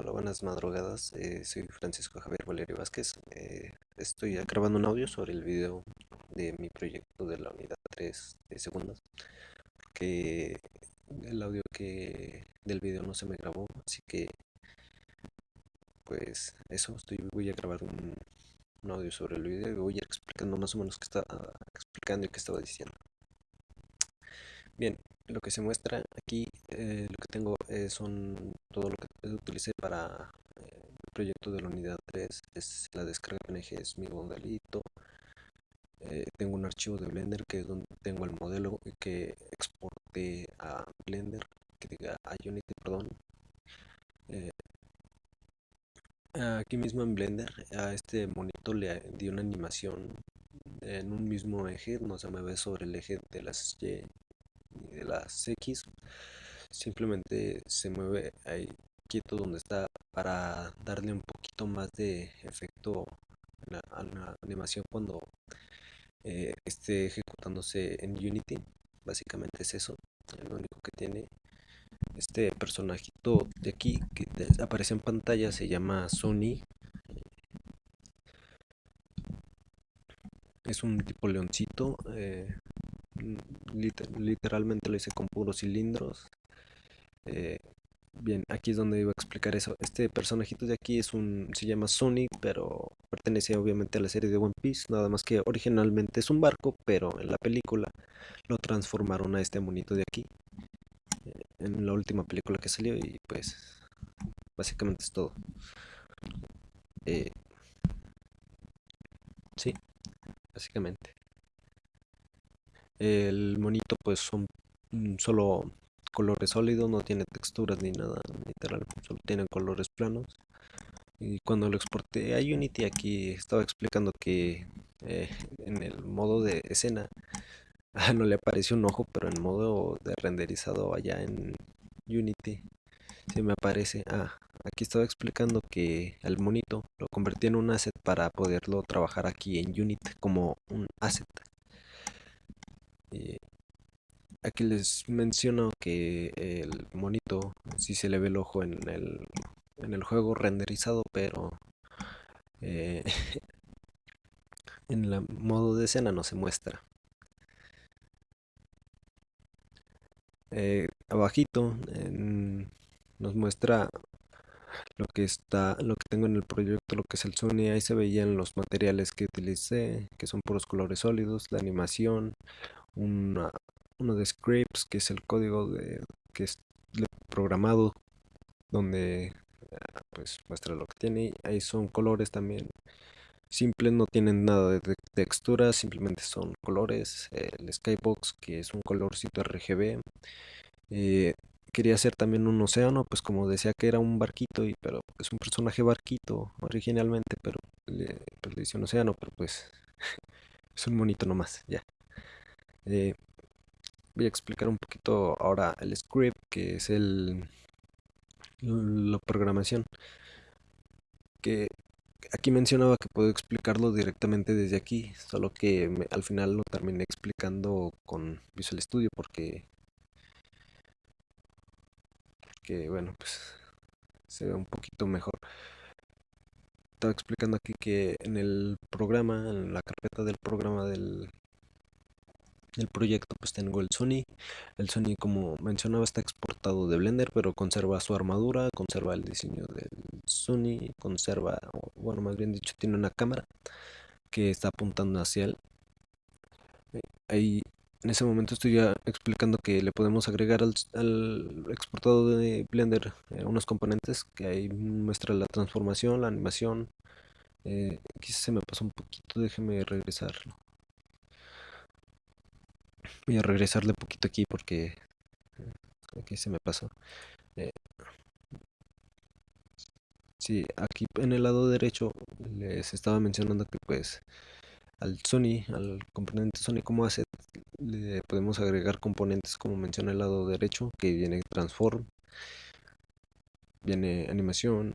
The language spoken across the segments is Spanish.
Hola, buenas madrugadas. Soy Francisco Javier Valerio Vázquez. Estoy grabando un audio sobre el video de mi proyecto de la unidad 3 de segundas, porque el audio del video no se me grabó, así que pues eso, voy a grabar un audio sobre el video y voy a ir explicando más o menos qué estaba explicando y qué estaba diciendo. Bien, lo que se muestra aquí, lo que tengo son todo lo que utilicé para el proyecto de la unidad 3, es la descarga PNG, es mi modelito. Tengo un archivo de Blender que es donde tengo el modelo que exporté a Blender, que diga a Unity, perdón. Eh, Aquí mismo en Blender a este monito le di una animación en un mismo eje, no se mueve sobre el eje de las Y y de las X, simplemente se mueve ahí quieto donde está para darle un poquito más de efecto a la animación cuando esté ejecutándose en Unity. Básicamente es eso, lo único que tiene. Este personajito de aquí que aparece en pantalla se llama Sony. Es un tipo leoncito. Literalmente lo hice con puros cilindros. Eh, Bien, aquí es donde iba a explicar eso. Este personajito de aquí se llama Sonic, pero pertenece obviamente a la serie de One Piece. Nada más que originalmente es un barco, pero en la película lo transformaron a este monito de aquí. En la última película que salió y pues básicamente es todo. Eh, sí, básicamente. El monito pues son solo colores sólidos, no tiene texturas ni nada, literal, solo tienen colores planos. Y cuando lo exporté a Unity, aquí estaba explicando que eh, en el modo de escena no le apareció un ojo, pero en modo de renderizado allá en Unity sí me aparece. Aquí estaba explicando que al monito lo convertí en un asset para poderlo trabajar aquí en Unity como un asset. Y aquí les menciono que el monito sí se le ve el ojo en el juego renderizado, pero eh, en el modo de escena no se muestra. Abajito nos muestra lo que tengo en el proyecto, lo que es el Sony. Ahí se veían los materiales que utilicé, que son puros colores sólidos, la animación, una, uno de scripts, que es el código que es programado, donde pues muestra lo que tiene. Ahí son colores también simples, no tienen nada de textura, simplemente son colores. El skybox, que es un colorcito RGB. Eh, Quería hacer también un océano, pues como decía que era un barquito, pero es un personaje barquito originalmente, pero pues le hice un océano, pero pues es un monito nomás, ya. Eh, Voy a explicar un poquito ahora el script, que es la programación, que aquí mencionaba que puedo explicarlo directamente desde aquí, solo que al final lo terminé explicando con Visual Studio porque bueno, pues se ve un poquito mejor. Estaba explicando aquí que en el programa, en la carpeta del programa del proyecto, pues tengo el Sony. El Sony, como mencionaba, está exportado de Blender, pero conserva su armadura, conserva el diseño del Sony, conserva, o bueno, más bien dicho, tiene una cámara que está apuntando hacia él. Ahí, en ese momento estoy ya explicando que le podemos agregar al exportado de Blender unos componentes que ahí muestra la transformación, la animación. Aquí se me pasó un poquito, déjeme regresarlo. Voy a regresarle un poquito aquí porque aquí se me pasó. Eh, sí, aquí en el lado derecho les estaba mencionando que pues al componente Sony como asset, le podemos agregar componentes como menciona el lado derecho, que viene transform, viene animación,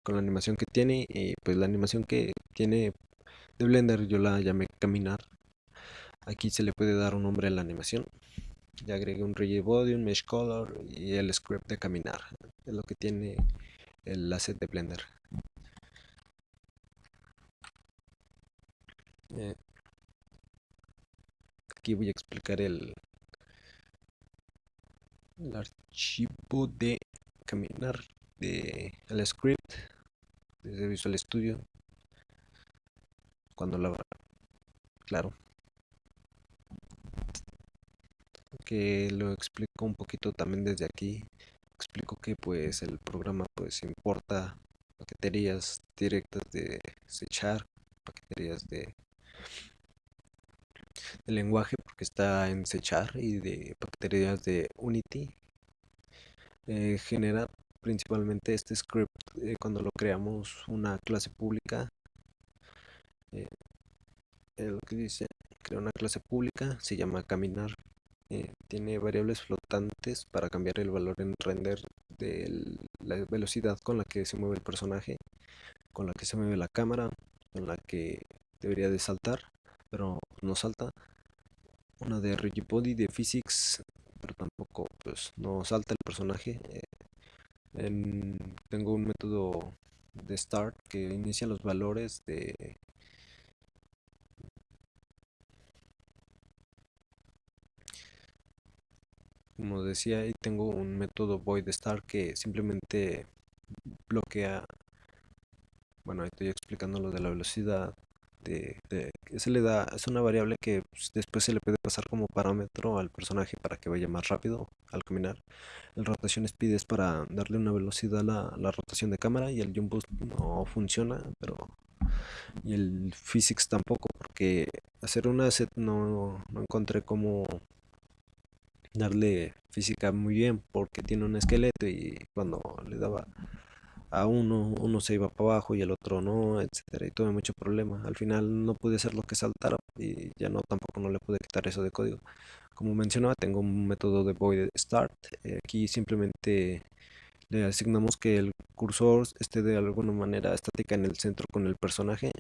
con la animación que tiene, y pues la animación que tiene de Blender yo la llamé caminar. Aquí se le puede dar un nombre a la animación. Ya agregué un rigid body, un mesh color y el script de caminar. es lo que tiene el asset de Blender. Eh, Aquí voy a explicar el archivo de caminar de el script desde Visual Studio cuando lo abra. Claro, que lo explico un poquito también desde aquí. Explico que pues el programa pues importa paqueterías directas de C Sharp, paqueterías de lenguaje porque está en C Sharp y de paqueterías de Unity. Genera principalmente este script cuando lo creamos una clase pública. eh, lo que dice, crea una clase pública, se llama caminar. Tiene variables flotantes para cambiar el valor en render de la velocidad con la que se mueve el personaje, con la que se mueve la cámara, con la que debería de saltar, pero no salta. Una de Rigibody de Physics, pero tampoco pues no salta el personaje. Tengo un método de start que inicia los valores de como decía, y tengo un método void start que simplemente bloquea. Bueno, ahí estoy explicando lo de la velocidad. Se le da, es una variable que pues, después se le puede pasar como parámetro al personaje para que vaya más rápido al caminar. El rotación speed es para darle una velocidad a la rotación de cámara y el jump boost no funciona, pero y el physics tampoco, porque hacer una set no encontré cómo darle física muy bien, porque tiene un esqueleto y cuando le daba a uno se iba para abajo y el otro no, etcétera, y tuve mucho problema. Al final no pude hacer lo que saltara y ya no tampoco no le pude quitar eso de código. Como mencionaba, tengo un método de void start. Aquí simplemente le asignamos que el cursor esté de alguna manera estática en el centro con el personaje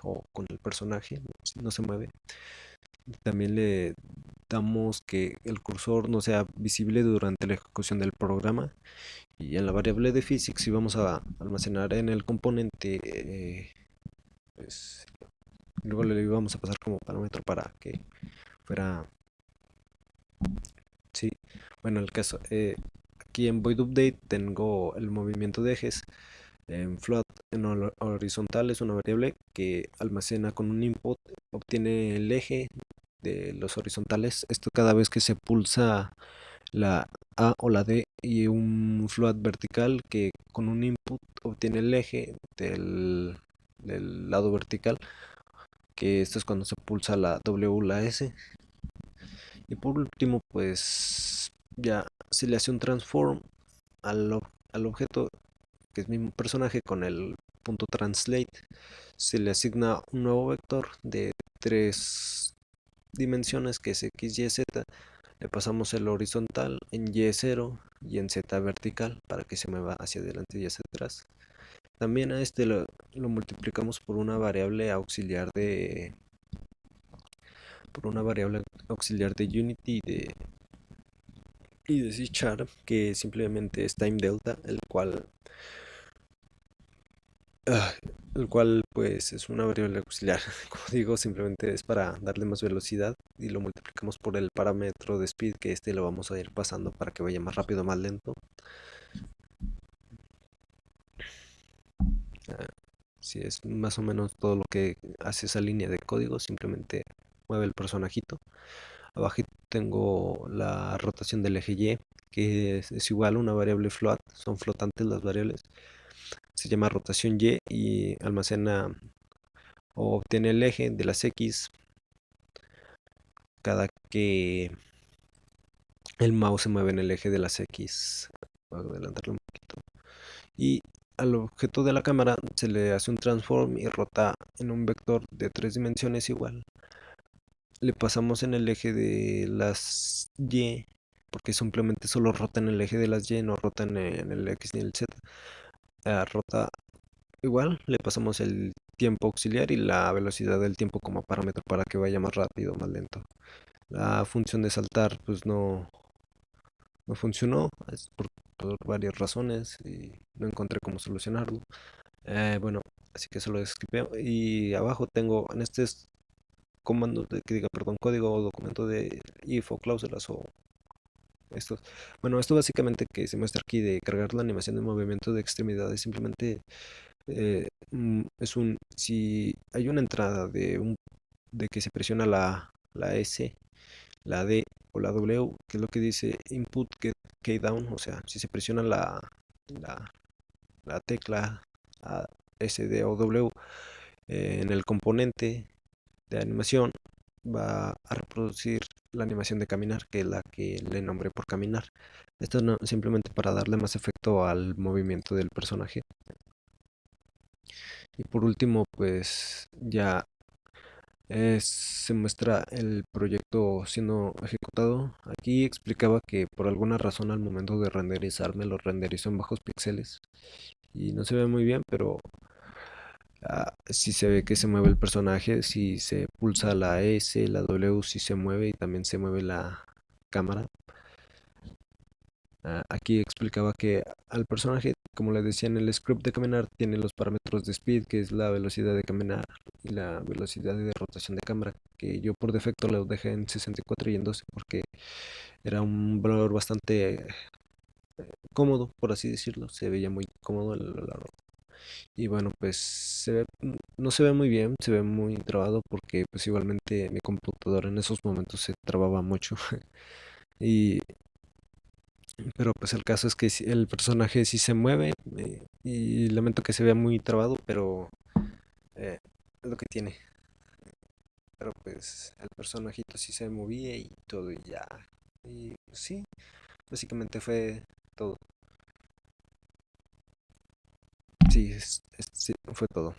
o con el personaje, si no se mueve. También le damos que el cursor no sea visible durante la ejecución del programa. Y en la variable de physics, si vamos a almacenar en el componente, pues luego le vamos a pasar como parámetro para que fuera, sí, bueno, el caso, aquí en void update tengo el movimiento de ejes. En float en horizontal es una variable que almacena con un input, obtiene el eje de los horizontales. Esto cada vez que se pulsa la A o la D, y un float vertical que con un input obtiene el eje del lado vertical, que esto es cuando se pulsa la W o la S. Y por último, pues ya se le hace un transform al objeto que es mi personaje con el punto translate. Se le asigna un nuevo vector de 3 dimensiones que es x, y, z. Le pasamos el horizontal en y0 y en z vertical para que se mueva hacia adelante y hacia atrás. También a este lo multiplicamos por una variable auxiliar de Unity y de C Sharp, que simplemente es time delta, ah, el cual pues es una variable auxiliar. Como digo, simplemente es para darle más velocidad y lo multiplicamos por el parámetro de speed, que este lo vamos a ir pasando para que vaya más rápido o más lento. Ah, si es más o menos todo lo que hace esa línea de código, simplemente mueve el personajito. Abajo tengo la rotación del eje Y, que es igual a una variable float, son flotantes las variables. Se llama rotación y almacena o obtiene el eje de las X cada que el mouse se mueve en el eje de las X. Voy a adelantarlo un poquito. Y al objeto de la cámara se le hace un transform y rota en un vector de 3 dimensiones igual. Le pasamos en el eje de las Y, porque simplemente solo rota en el eje de las Y, no rota en el X ni el Z. Rota igual, le pasamos el tiempo auxiliar y la velocidad del tiempo como parámetro para que vaya más rápido o más lento. La función de saltar pues no funcionó, por varias razones y no encontré cómo solucionarlo. Bueno, así que solo esquipeo y abajo tengo en comando que diga, perdón, código o documento de if o cláusulas o estos. Bueno, esto básicamente que se muestra aquí de cargar la animación de movimiento de extremidades, simplemente si hay una entrada de que se presiona la S, la D o la W, que es lo que dice input get key down, o sea, si se presiona la, la tecla S, D o W en el componente de animación, va a reproducir la animación de caminar, que es la que le nombré por caminar. Esto no, simplemente para darle más efecto al movimiento del personaje. Y por último, pues ya se muestra el proyecto siendo ejecutado. Aquí explicaba que por alguna razón al momento de renderizar me lo renderizó en bajos píxeles y no se ve muy bien, pero si se ve que se mueve el personaje, si se pulsa la S, la W, si se mueve y también se mueve la cámara. Aquí explicaba que al personaje, como le decía en el script de caminar, tiene los parámetros de speed, que es la velocidad de caminar, y la velocidad de rotación de cámara, que yo por defecto lo dejé en 64 y en 12 porque era un valor bastante cómodo, por así decirlo. Se veía muy cómodo y bueno, pues no se ve muy bien, se ve muy trabado porque pues igualmente mi computadora en esos momentos se trababa mucho. Y pero pues el caso es que el personaje sí se mueve y lamento que se vea muy trabado, pero es lo que tiene. Pero pues el personajito sí se movía y todo y ya. Y sí, básicamente fue todo. Sí, sí, fue todo.